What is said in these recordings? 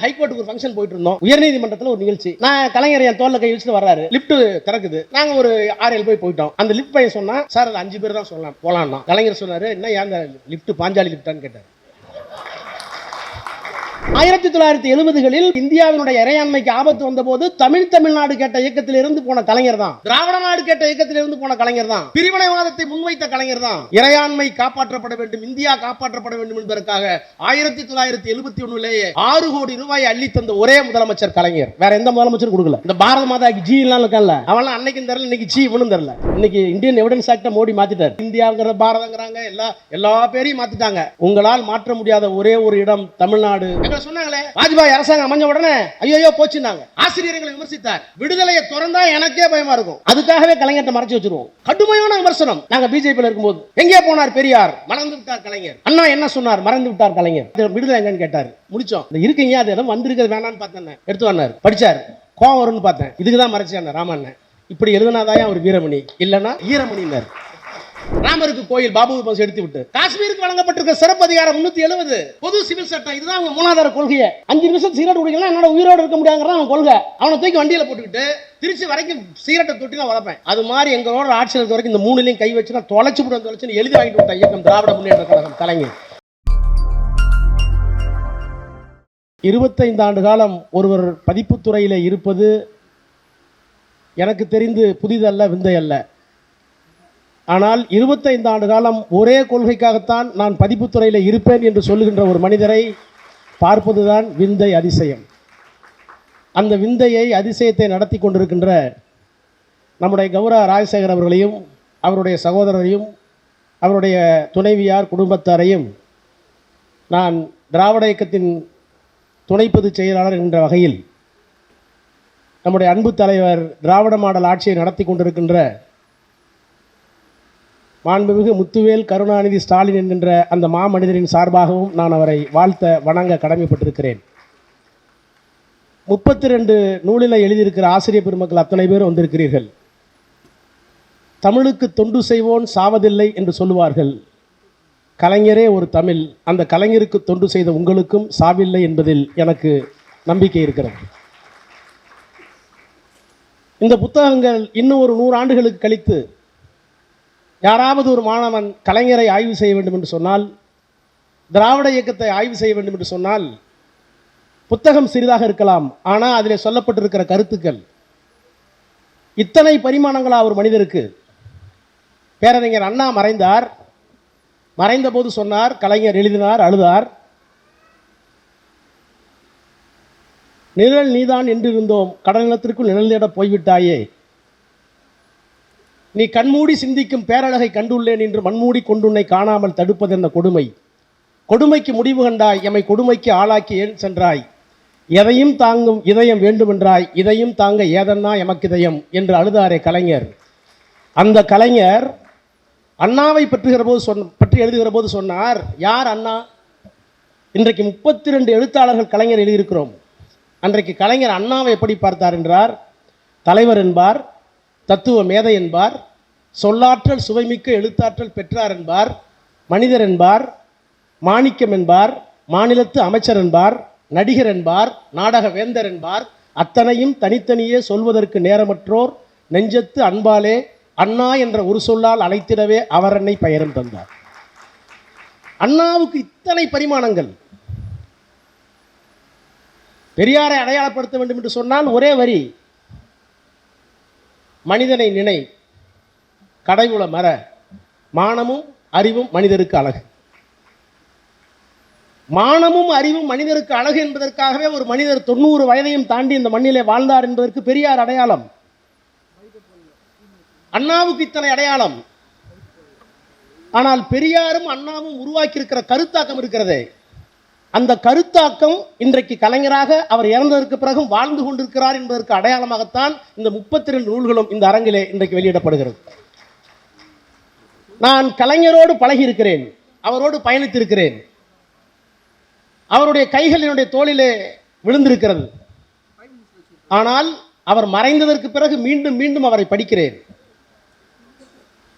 ஹைகோர்ட்டுக்கு ஒரு ஃபங்க்ஷன் போயிட்டு இருந்தோம். உயர்நீதிமன்றத்தில் ஒரு நிகழ்ச்சி. நான் கலைஞர் என் தோல்ல கை வச்சுட்டு வர்றாரு. லிப்ட் திறக்குது. நாங்க ஒரு 6-7 போய் போயிட்டோம். அந்த லிப்ட் பையன் சொன்னா, சார் அது 5 பேர் தான் சொல்லலாம் போலாம்னா. கலைஞர் சொன்னாரு, என்ன ஏன் லிப்ட் பாஞ்சாலி லிப்டான்னு கேட்டார். 1970களில் இந்தியாவினுடைய இறையாண்மைக்கு ஆபத்து வந்தபோது தமிழ்நாடு கேட்ட இயக்கத்தில் இருந்து போன கலைஞர் தான். திராவிட நாடு கேட்ட இயக்கத்தில் இருந்து போன கலைஞர் தான். பிரிவினைவாதத்தை முன்வைத்த கலைஞர் தான். இறையாண்மை காப்பாற்றப்பட வேண்டும், இந்தியா காப்பாற்றப்பட வேண்டும் என்பதற்காக 1971லேயே 6 கோடி ரூபாய் அள்ளி தந்த ஒரே முதலமைச்சர் கலைஞர். வேற எந்த முதலமைச்சர் கொடுக்கல. இந்த பாரத மாதாக்கு ஜி எல்லாம் இருக்கல, அவன் அன்னைக்கும் தெரியல, இன்னைக்கு ஜி இவனும் தெரியல. இன்னைக்கு இந்தியன் எவிடன்ஸ் ஆக்ட மோடி மாத்திட்டார். இந்தியாங்கிற பாரதங்கிறாங்க, எல்லா பேரையும் மாத்திட்டாங்க. உங்களால் மாற்ற முடியாத ஒரே ஒரு இடம் தமிழ்நாடு. சொன்னாங்களே, வாஜ்பாய் அரசாங்கம் அமைஞ்ச உடனே ஐயோ போச்சுனாங்க. ஆசிரியர்களை விமர்சித்தார். விடுதலையை திறந்தா எனக்கே பயமா இருக்கும். அதுக்காகவே கலைஞர்ட்ட மறைச்சு வச்சிருவோம். கடுமையான விமர்சனம். நாங்க பிஜேபியில் இருக்கும்போது எங்கே போனார் பெரியார், மறந்து விட்டார் கலைஞர். அண்ணா என்ன சொன்னார், மறந்து விட்டார் கலைஞர். விடுதலை எங்கன்னு கேட்டார். முடிச்சோம். இருக்கீங்க, அது இடம் வந்திருக்கிறது வேணான்னு பார்த்தேன். எடுத்து வந்தார், படிச்சார். கோவம் வரும்னு பார்த்தேன். இதுக்குதான் மறைச்சாங்க ராமண்ணன். இப்படி எழுதினாதான் அவர் வீரமணி, இல்லைன்னா ஈரமணினர். ராமருக்கு கோயில் பாபு பஸ் எடுத்து விட்டு காஷ்மீருக்கு வழங்கப்பட்டிருக்க சிறப்பு அதிகாரம் 370 பொது சிவில் சட்டம். இதுதான் அவங்க மூலாதார கொள்கையை. 5 நிமிஷம் சிகரெட் குடிக்கலாம், என்னோட உயிரோடு இருக்க முடியாதுங்கிறத அவன் கொள்கை. அவனை தூக்கி வண்டியில போட்டுக்கிட்டு திருச்சி வரைக்கும் சிகரெட்டை தொட்டி நான் வளர்ப்பேன். அது மாதிரி எங்களோட ஆட்சியில் இருக்க வரைக்கும் இந்த 3லையும் கை வச்சு நான் தொலைச்சு எழுதி வாங்கிட்டு விட்ட இயக்கம் திராவிட முன்னேற்ற கழகம் கலைஞர். 25 ஆண்டு காலம் ஒருவர் பதிப்புத்துறையில் இருப்பது எனக்கு தெரிந்து புதிதல்ல, விந்தை அல்ல. ஆனால் 25 ஆண்டு காலம் ஒரே கொள்கைக்காகத்தான் நான் பதிப்புத்துறையில் இருப்பேன் என்று சொல்லுகின்ற ஒரு மனிதரை பார்ப்பதுதான் விந்தை, அதிசயம். அந்த விந்தையை, அதிசயத்தை நடத்தி கொண்டிருக்கின்ற நம்முடைய கௌரவ ராஜசேகர் அவர்களையும் அவருடைய சகோதரரையும் அவருடைய துணைவியார் குடும்பத்தாரையும் நான் திராவிட இயக்கத்தின் துணை பொதுச் செயலாளர் என்ற வகையில் நம்முடைய அன்பு தலைவர் திராவிட மாடல் ஆட்சியை நடத்தி கொண்டிருக்கின்ற மாண்புமிகு முத்துவேல் கருணாநிதி ஸ்டாலின் என்கின்ற அந்த மாமனிதரின் சார்பாகவும் நான் அவரை வாழ்த்த வணங்க கடமைப்பட்டிருக்கிறேன். 32 நூலில் எழுதியிருக்கிற ஆசிரியர் பெருமக்கள் அத்தனை பேர் வந்திருக்கிறீர்கள். தமிழுக்கு தொண்டு செய்வோன் சாவதில்லை என்று சொல்லுவார்கள். கலைஞரே ஒரு தமிழ். அந்த கலைஞருக்கு தொண்டு செய்த உங்களுக்கும் சாவில்லை என்பதில் எனக்கு நம்பிக்கை இருக்கிறது. இந்த புத்தகங்கள் இன்னும் ஒரு 100 ஆண்டுகளுக்கு கழித்து யாராவது ஒரு மாணவன் கலைஞரை ஆய்வு செய்ய வேண்டும் என்று சொன்னால், திராவிட இயக்கத்தை ஆய்வு செய்ய வேண்டும் என்று சொன்னால், புத்தகம் சிறிதாக இருக்கலாம், ஆனால் அதில் சொல்லப்பட்டிருக்கிற கருத்துக்கள் இத்தனை பரிமாணங்களா ஒரு மனிதருக்கு. பேரறிஞர் அண்ணா மறைந்தார். மறைந்த போது சொன்னார், கலைஞர் எழுதினார், அழுதார். நிழல் நீதான் என்றிருந்தோம், கடலினத்திற்குள் நிழல் தேட போய்விட்டாயே, நீ கண்மூடி சிந்திக்கும் பேரழகை கண்டுள்ளேன் என்று மண்மூடி கொண்டுன்னை காணாமல் தடுப்பது என்ன கொடுமை. கொடுமைக்கு முடிவு கண்டாய், எம்மை கொடுமைக்கு ஆளாக்கி ஏன் சென்றாய். எதையும் தாங்கும் இதயம் வேண்டுமென்றாய், இதையும் தாங்க ஏதன்னா எமக்கிதயம் என்று அழுதாரே கலைஞர். அந்த கலைஞர் அண்ணாவை பற்றி எழுதுகிற போது சொன்னார், யார் அண்ணா? இன்றைக்கு 32 எழுத்தாளர்கள் கலைஞர் எழுதியிருக்கிறோம். அன்றைக்கு கலைஞர் அண்ணாவை எப்படி பார்த்தார் என்றார், தலைவர் என்பார், தத்துவ மேதை என்பார், சொல்லாற்றல் சுவைமிக்க எழுத்தாற்றல் பெற்றார் என்பார், மனிதர் என்பார், மாணிக்கம் என்பார், மாநிலத்து அமைச்சர் என்பார், நடிகர் என்பார், நாடக வேந்தர் என்பார். அத்தனையும் தனித்தனியே சொல்வதற்கு நேரமற்றோர் நெஞ்சத்து அன்பாலே அண்ணா என்ற ஒரு சொல்லால் அழைத்திடவே அவர் என்னை பெயரும் தந்தார். அண்ணாவுக்கு இத்தனை பரிமாணங்கள். பெரியாரை அடையாளப்படுத்த வேண்டும் என்று சொன்னால் ஒரே வரி, மனிதனை நினை, கடைகுல மர, மானமும் அறிவும் மனிதருக்கு அழகு. மானமும் அறிவும் மனிதருக்கு அழகு என்பதற்காகவே ஒரு மனிதர் 90 வயதையும் தாண்டி இந்த மண்ணிலே வாழ்ந்தார் என்பதற்கு பெரியார் அடையாளம். அண்ணாவுக்கு இத்தனை அடையாளம். ஆனால் பெரியாரும் அண்ணாவும் உருவாக்கி இருக்கிற கருத்தாக்கம் இருக்கிறதே, அந்த கருத்தாக்கம் இன்றைக்கு கலைஞராக அவர் இறந்ததற்கு பிறகும் வாழ்ந்து கொண்டிருக்கிறார் என்பதற்கு அடையாளமாகத்தான் இந்த 32 நூல்களும் இந்த அரங்கிலே இன்றைக்கு வெளியிடப்படுகிறது. நான் கலைஞரோடு பழகி இருக்கிறேன், அவரோடு பயணித்திருக்கிறேன். அவருடைய கைகள் என்னுடைய தோளிலே விழுந்திருக்கிறது. ஆனால் அவர் மறைந்ததற்கு பிறகு மீண்டும் மீண்டும் அவரை படிக்கிறேன்.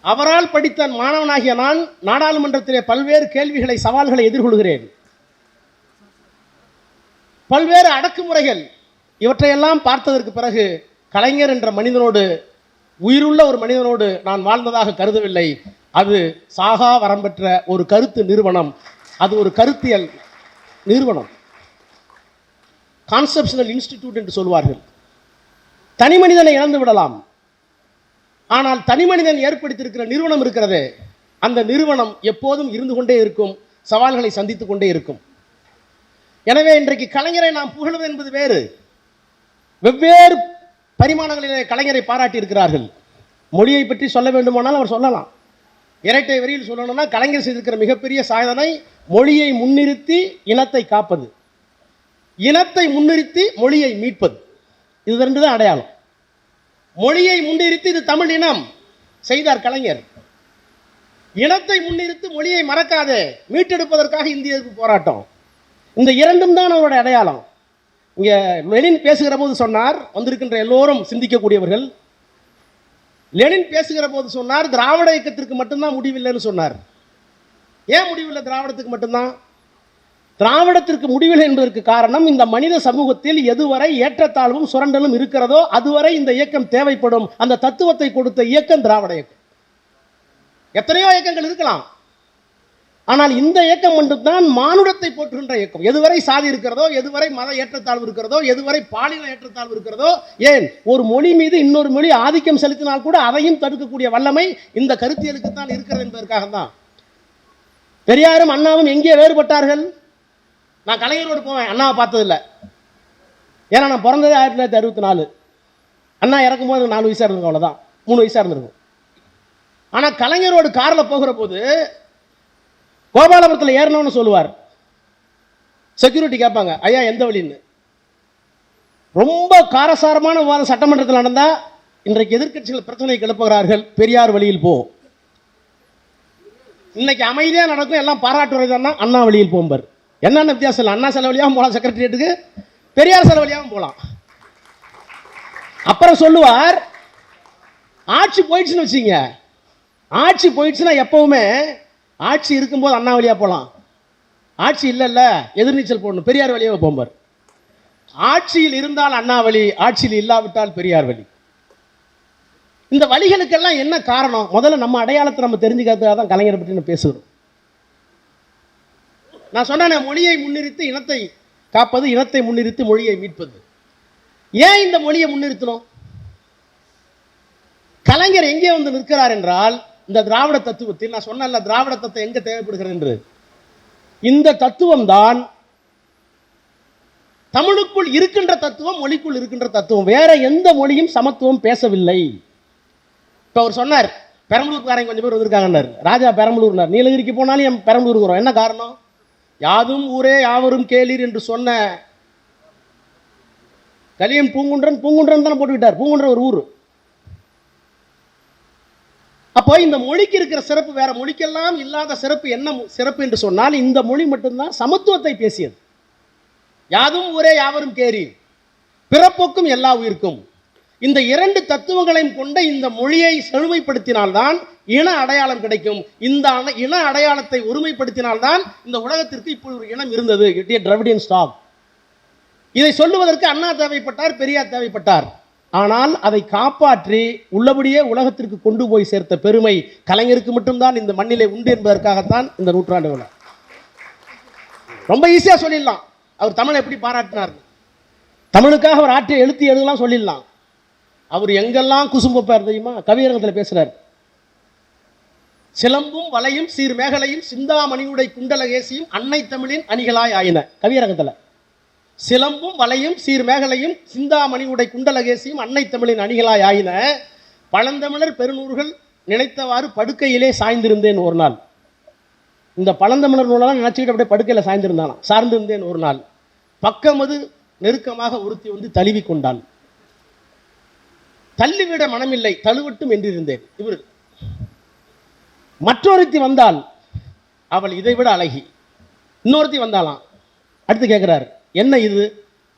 அவரால் படித்த மாணவனாகிய நான் நாடாளுமன்றத்திலே பல்வேறு கேள்விகளை, சவால்களை எதிர்கொள்கிறேன். பல்வேறு அடக்குமுறைகள், இவற்றையெல்லாம் பார்த்ததற்கு பிறகு கலைஞர் என்ற மனிதனோடு, உயிருள்ள ஒரு மனிதனோடு நான் வாழ்ந்ததாக கருதவில்லை. அது சாகா வரம் பெற்ற ஒரு கருத்து நிறுவனம், அது ஒரு கருத்தியல் நிறுவனம், கான்செப்ஷனல் இன்ஸ்டிடியூட் என்று சொல்வார்கள். தனி மனிதனை இழந்து விடலாம், ஆனால் தனி மனிதன் ஏற்படுத்தியிருக்கிற நிறுவனம் இருக்கிறது, அந்த நிறுவனம் எப்போதும் இருந்து கொண்டே இருக்கும், சவால்களை சந்தித்துக் கொண்டே இருக்கும். எனவே இன்றைக்கு கலைஞரை நாம் புகழ்வது என்பது வேறு. வெவ்வேறு பரிமாணங்களிலே கலைஞரை பாராட்டி இருக்கிறார்கள். மொழியை பற்றி சொல்ல வேண்டுமானால் அவர் சொல்லலாம். இரட்டை வரியில் சொல்லணும்னா கலைஞர் செய்திருக்கிற மிகப்பெரிய சாதனை மொழியை முன்னிறுத்தி இனத்தை காப்பது, இனத்தை முன்னிறுத்தி மொழியை மீட்பது. இது ரெண்டு தான் அடையாளம். மொழியை முன்னிறுத்தி இது தமிழ் இனம் செய்தார் கலைஞர். இனத்தை முன்னிறுத்தி மொழியை மறக்காதே, மீட்டெடுப்பதற்காக இந்திய எதிர்ப்பு போராட்டம். இந்த இரண்டும் தான் அவருடைய அடையாளம். இங்கே லெனின் பேசுகிற போது சொன்னார், வந்திருக்கின்ற எல்லோரும் சிந்திக்கக்கூடியவர்கள், லெனின் பேசுகிற போது சொன்னார் திராவிட இயக்கத்திற்கு மட்டும்தான் முடிவில்லைன்னு சொன்னார். ஏன் முடிவில்லை திராவிடத்துக்கு மட்டும்தான்? திராவிடத்திற்கு முடிவில்லை என்பதற்கு காரணம், இந்த மனித சமூகத்தில் எதுவரை ஏற்றத்தாழ்வும் சுரண்டலும் இருக்கிறதோ அதுவரை இந்த இயக்கம் தேவைப்படும். அந்த தத்துவத்தை கொடுத்த இயக்கம் திராவிட இயக்கம். எத்தனையோ இயக்கங்கள் இருக்கலாம், ஆனால் இந்த இயக்கம் மட்டும்தான் மானுடத்தை போற்றுகின்ற இயக்கம். எதுவரை சாதி இருக்கிறதோ, எதுவரை மத ஏற்றத்தாழ்வு இருக்கிறதோ, எதுவரை பாலின ஏற்றத்தாழ்வு இருக்கிறதோ, ஏன் ஒரு மொழி மீது இன்னொரு மொழி ஆதிக்கம் செலுத்தினால் கூட அதையும் தடுக்கக்கூடிய வல்லமை இந்த கருத்தியலுக்கு தான் இருக்கிறது என்பதற்காக தான். பெரியாரும் அண்ணாவும் எங்கே வேறுபட்டார்கள்? நான் கலைஞரோடு போவேன், அண்ணாவை பார்த்ததில்லை. ஏன்னா நான் பிறந்ததே 1964, அண்ணா இறக்கும்போது 4 வயசாக இருந்திருக்கும், அவ்வளோதான், 3 வயசாக இருந்திருக்கும். ஆனால் கலைஞரோடு காரில் போகிற போது கோபாலபுரத்தில் ஏறணும்னு சொல்லுவார். செக்யூரிட்டி கேட்பாங்க, ஐயா எந்த வழின்னு. ரொம்ப காரசாரமான விவாதம் சட்டமன்றத்தில் நடந்தால் இன்றைக்கு எதிர்க்கட்சிகள் பிரச்சனை கிளப்புகிறார்கள், பெரியார் வழியில் போ. இன்னைக்கு அமைதியாக நடக்கும், எல்லாம் பாராட்டுவதை தானே அண்ணா வழியில் போம்பர். என்னென்ன வித்தியாசம் இல்லை, அண்ணா சில வழியாகவும் போகலாம் செக்ரட்டரியேட்டுக்கு, பெரியார் சில வழியாகவும் போகலாம். அப்புறம் சொல்லுவார், ஆட்சி போயிடுச்சுன்னு வச்சுங்க, ஆட்சி போயிடுச்சுன்னா எப்பவுமே ஆட்சி இருக்கும்போது அண்ணா வழியாக போகலாம், ஆட்சி இல்லைல்ல எதிர்நீச்சல் போடணும், பெரியார் வழியாக போம்பார். ஆட்சியில் இருந்தால் அண்ணா வழி, ஆட்சியில் இல்லாவிட்டால் பெரியார் வழி. இந்த வழிகளுக்கெல்லாம் என்ன காரணம்? முதல்ல நம்ம அடையாளத்தை நம்ம தெரிஞ்சுக்கிறதுக்காக தான் கலைஞரை பற்றி நான் பேசுகிறோம். நான் சொன்னேன், மொழியை முன்னிறுத்தி இனத்தை காப்பது, இனத்தை முன்னிறுத்தி மொழியை மீட்பது. ஏன் இந்த மொழியை முன்னிறுத்தணும்? கலைஞர் எங்கே வந்து நிற்கிறார் என்றால், இந்த திராவிட தத்துவத்தில், நான் சொன்ன திராவிட தத்துவம் எங்க தேவைப்படுகிறது என்று, இந்த தத்துவம் தான் தமிழுக்குள் இருக்கின்ற தத்துவம், மொழிக்குள் இருக்கின்ற தத்துவம். வேற எந்த மொழியும் சமத்துவம் பேசவில்லை. இப்போ அவர் சொன்னார், பெரம்பலூர்காரங்க கொஞ்சம் பேர் வந்திருக்காங்க, ராஜா பெரம்பலூர்னார், நீலகிரிக்கு போனாலும் என் பெரம்பலூருக்கு வரும். என்ன காரணம்? யாதும் ஊரே யாவரும் கேளீர் என்று சொன்ன கலியன் பூங்குன்றன், பூங்குன்றன் தானே போட்டுக்கிட்டார். பூங்குன்றன் ஒரு ஊர். அப்போ இந்த மொழிக்கு இருக்கிற சிறப்பு வேற மொழிக்கெல்லாம் இல்லாத சிறப்பு. என்ன சிறப்பு என்று சொன்னால், இந்த மொழி மட்டும்தான் சமத்துவத்தை பேசியது. யாதும் ஊரே யாவரும் கேளீர், பிறப்போக்கும் எல்லா உயிர்க்கும். இந்த 2 தத்துவங்களையும் கொண்ட இந்த மொழியை செழுமைப்படுத்தினால்தான் இன அடையாளம் கிடைக்கும். இந்த இன அடையாளத்தை ஒருமைப்படுத்தினால்தான் இந்த உலகத்திற்கு இப்படி ஒரு இனம் இருந்தது, டிராவிடியன் ஸ்டாக். இதை சொல்லுவதற்கு அண்ணா தேவைப்பட்டார், பெரியார் தேவைப்பட்டார். ஆனால் அதை காப்பாற்றி உள்ளபடியே உலகத்திற்கு கொண்டு போய் சேர்த்த பெருமை கலைஞருக்கு மட்டும்தான் இந்த மண்ணிலே உண்டு என்பதற்காகத்தான் இந்த நூற்றாண்டு விழா. ரொம்ப ஈஸியா சொல்லிடலாம், அவர் தமிழை எப்படி பாராட்டினார், தமிழுக்காக அவர் ஆற்றிய எழுத்து எழுதலாம் சொல்லிடலாம். அவர் எங்கெல்லாம் குசும்பப்பார் தெரியுமா? கவியரங்கத்தில் பேசுறார். சிலம்பும் வலையும் சீர் மேகலையும் சிந்தாமணியுடை குண்டலகேசியும் அன்னை தமிழின் அணிகளாய் ஆயின. கவியரங்கத்தில் சிலம்பும் வலையும் சீர் மேகலையும் சிந்தாமணி உடை குண்டலகேசியும் அன்னை தமிழின் அணிகளாய் ஆயின. பழந்தமிழர் பெருநூறுகள் நினைத்தவாறு படுக்கையிலே சாய்ந்திருந்தேன் ஒரு நாள். இந்த பழந்தமிழர் நூலெல்லாம் நினைச்சுக்கிட்டு அப்படியே படுக்கையில் சாய்ந்திருந்தானா, சார்ந்திருந்தேன் ஒரு நாள். பக்கமது நெருக்கமாக ஒருத்தி வந்து தழுவி கொண்டாள். தள்ளிவிட மனமில்லை தழுவட்டும் என்றிருந்தேன். இவர் மற்றொருத்தி வந்தால் அவள் இதைவிட அழகி. இன்னொருத்தி வந்தாலாம். அடுத்து கேட்கிறார், என்ன இது?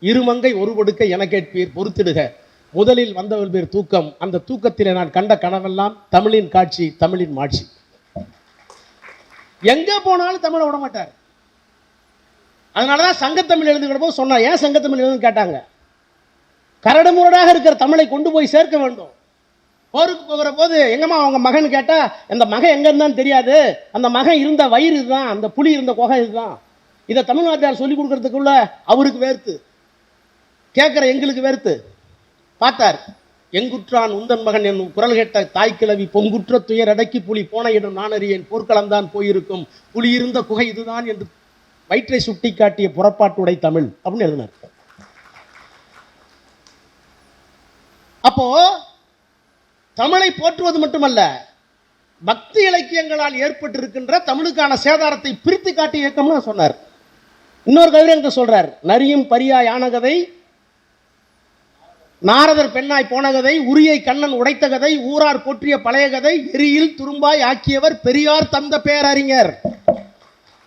இருமங்கை ஒரு கொடுக்க என கேட்பீர் பொறுத்திடுக, முதலில் வந்தவள் பேர் தூக்கம், அந்த தூக்கத்திலே நான் கண்ட கனவெல்லாம் தமிழின் காட்சி, தமிழின் மாட்சி. எங்க போனாலும் தமிழை விட மாட்டார். அதனாலதான் சங்கத்தமிழ் எழுதுகிற போது சொன்னா, ஏன் சங்கத்தமிழ் எழுதுன்னு கேட்டாங்க. கரடுமுரடாக இருக்கிற தமிழை கொண்டு போய் சேர்க்க வேண்டும். போருக்கு போகிற போது எங்கம்மா அவங்க மகன் கேட்டா, அந்த மகன் எங்க இருந்தான்னு தெரியாது, அந்த மகன் இருந்த வயிறு இதுதான், அந்த புலி இருந்த குகை இதுதான். இதை தமிழ்நாட்டார் சொல்லிக் கொடுக்கறதுக்குள்ள அவருக்கு வேர்த்து, கேட்கிற எங்களுக்கு வேர்த்து பார்த்தார். எங்குற்றான் உந்தன் மகன் என்னும் குரல் கேட்ட தாய்க்கிழவி பொங்குற்ற துயர் அடக்கி புலி போன இடம் நான் அறியேன், போர்க்களம்தான் போயிருக்கும், புலி இருந்த குகை இதுதான் என்று வயிற்றை சுட்டி காட்டிய புறப்பாட்டுடை தமிழ் அப்படின்னு எழுதினார். அப்போ தமிழை போற்றுவது மட்டுமல்ல, பக்தி இலக்கியங்களால் ஏற்பட்டிருக்கின்ற தமிழுக்கான சேதாரத்தை பிரித்து காட்டிய இயக்கம்னு சொன்னார். இன்னொரு கவிதை சொல்றார், நரியும் பரியா யானகதை, நாரதர் பெண்ணாய் போன கதை, உரியை கண்ணன் உடைத்த கதை, ஊரார் போற்றிய பழைய கதை, எரியில் துரும்பாய் ஆக்கியவர் பெரியார் தந்த பேரறிஞர்.